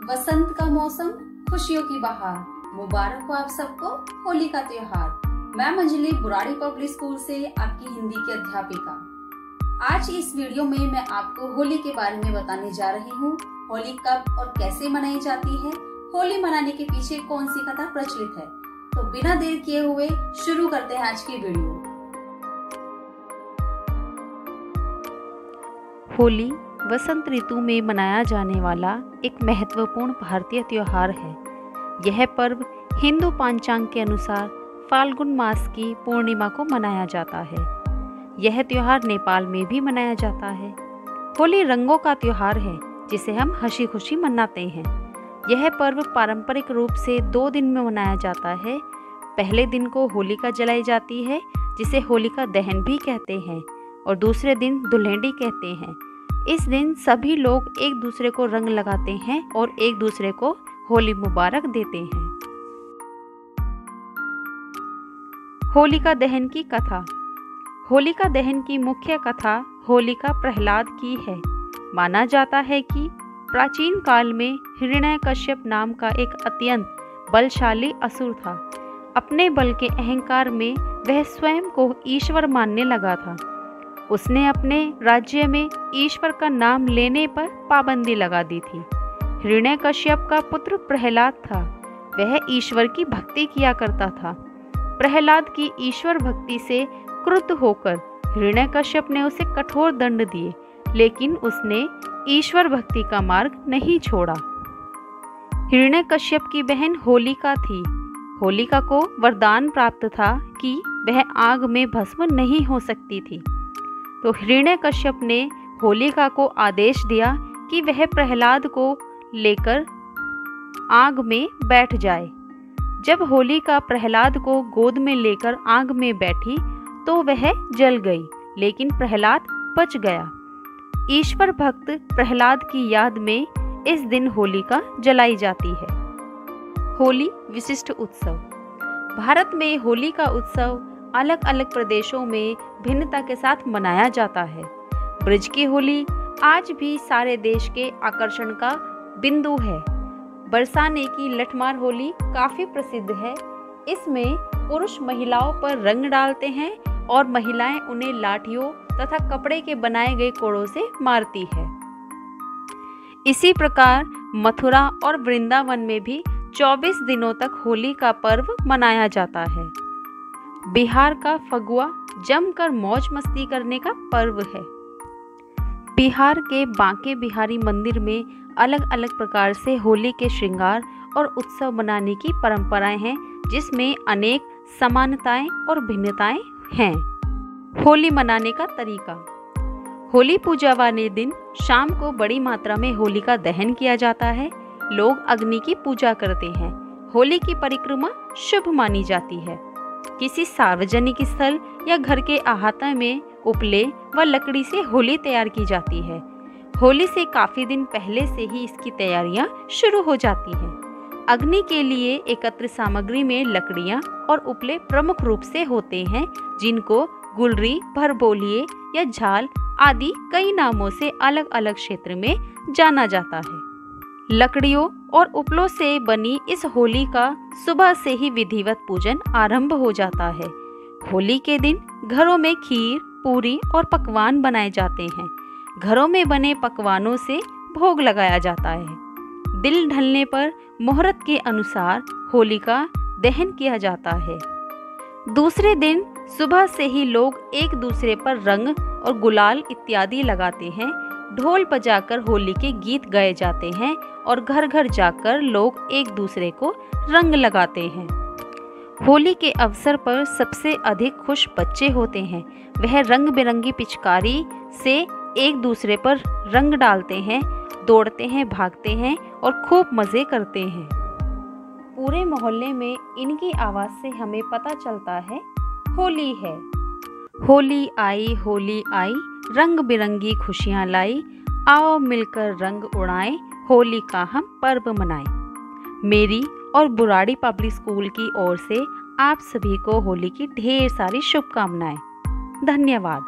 वसंत का मौसम, खुशियों की बहार, मुबारक हो आप सबको होली का त्योहार। मैं मंजली बुराड़ी पब्लिक स्कूल से आपकी हिंदी की अध्यापिका। आज इस वीडियो में मैं आपको होली के बारे में बताने जा रही हूँ। होली कब और कैसे मनाई जाती है, होली मनाने के पीछे कौन सी कथा प्रचलित है। तो बिना देर किए हुए शुरू करते हैं आज की वीडियो। होली वसंत ऋतु में मनाया जाने वाला एक महत्वपूर्ण भारतीय त्योहार है। यह पर्व हिंदू पंचांग के अनुसार फाल्गुन मास की पूर्णिमा को मनाया जाता है। यह त्योहार नेपाल में भी मनाया जाता है। होली रंगों का त्योहार है जिसे हम हंसी खुशी मनाते हैं। यह पर्व पारंपरिक रूप से 2 दिन में मनाया जाता है। पहले दिन को होलिका जलाई जाती है जिसे होलिका दहन भी कहते हैं और दूसरे दिन दुल्हड़ी कहते हैं। इस दिन सभी लोग एक दूसरे को रंग लगाते हैं और एक दूसरे को होली मुबारक देते हैं। होलिका दहन की कथा। होलिका दहन की मुख्य कथा होलिका प्रहलाद की है। माना जाता है कि प्राचीन काल में हिरण्यकश्यप नाम का एक अत्यंत बलशाली असुर था। अपने बल के अहंकार में वह स्वयं को ईश्वर मानने लगा था। उसने अपने राज्य में ईश्वर का नाम लेने पर पाबंदी लगा दी थी। हिरण्यकश्यप का पुत्र प्रहलाद था। वह ईश्वर की भक्ति किया करता था। प्रहलाद की ईश्वर भक्ति से क्रुद्ध होकर हिरण्यकश्यप ने उसे कठोर दंड दिए, लेकिन उसने ईश्वर भक्ति का मार्ग नहीं छोड़ा। हिरण्यकश्यप की बहन होलिका थी। होलिका को वरदान प्राप्त था कि वह आग में भस्म नहीं हो सकती थी। तो हिरण्यकश्यप ने होलिका को आदेश दिया कि वह प्रहलाद को लेकर आग में बैठ जाए। जब होलिका प्रहलाद को गोद में लेकर आग में बैठी तो वह जल गई, लेकिन प्रहलाद बच गया। ईश्वर भक्त प्रहलाद की याद में इस दिन होलिका जलाई जाती है। होली विशिष्ट उत्सव। भारत में होली का उत्सव अलग अलग प्रदेशों में भिन्नता के साथ मनाया जाता है। ब्रज की होली आज भी सारे देश के आकर्षण का बिंदु है। बरसाने की लठमार होली काफी प्रसिद्ध है। इसमें पुरुष महिलाओं पर रंग डालते हैं और महिलाएं उन्हें लाठियों तथा कपड़े के बनाए गए कोड़ों से मारती है। इसी प्रकार मथुरा और वृंदावन में भी 24 दिनों तक होली का पर्व मनाया जाता है। बिहार का फगुआ जमकर मौज मस्ती करने का पर्व है। बिहार के बांके बिहारी मंदिर में अलग अलग प्रकार से होली के श्रृंगार और उत्सव मनाने की परंपराएं हैं, जिसमें अनेक समानताएं और भिन्नताएं हैं। होली मनाने का तरीका। होली पूजा वाले दिन शाम को बड़ी मात्रा में होलिका दहन किया जाता है। लोग अग्नि की पूजा करते हैं। होली की परिक्रमा शुभ मानी जाती है। किसी सार्वजनिक स्थल या घर के अहाते में उपले व लकड़ी से होली तैयार की जाती है। होली से काफी दिन पहले से ही इसकी तैयारियां शुरू हो जाती हैं। अग्नि के लिए एकत्र सामग्री में लकड़ियां और उपले प्रमुख रूप से होते हैं, जिनको गुलरी, भरबोलिए या झाल आदि कई नामों से अलग अलग क्षेत्र में जाना जाता है। लकड़ियों और उपलों से बनी इस होली का सुबह से ही विधिवत पूजन आरंभ हो जाता है। होली के दिन घरों में खीर, पूरी और पकवान बनाए जाते हैं। घरों में बने पकवानों से भोग लगाया जाता है। दिल ढलने पर मुहूर्त के अनुसार होली का दहन किया जाता है। दूसरे दिन सुबह से ही लोग एक दूसरे पर रंग और गुलाल इत्यादि लगाते हैं। ढोल बजाकर होली के गीत गाए जाते हैं और घर घर जाकर लोग एक दूसरे को रंग लगाते हैं। होली के अवसर पर सबसे अधिक खुश बच्चे होते हैं। वह रंग बिरंगी पिचकारी से एक दूसरे पर रंग डालते हैं, दौड़ते हैं, भागते हैं और खूब मजे करते हैं। पूरे मोहल्ले में इनकी आवाज से हमें पता चलता है होली है। होली आई, रंग बिरंगी खुशियाँ लाई, आओ मिलकर रंग उड़ाएं, होली का हम पर्व मनाएं। मेरी और बुराड़ी पब्लिक स्कूल की ओर से आप सभी को होली की ढेर सारी शुभकामनाएं। धन्यवाद।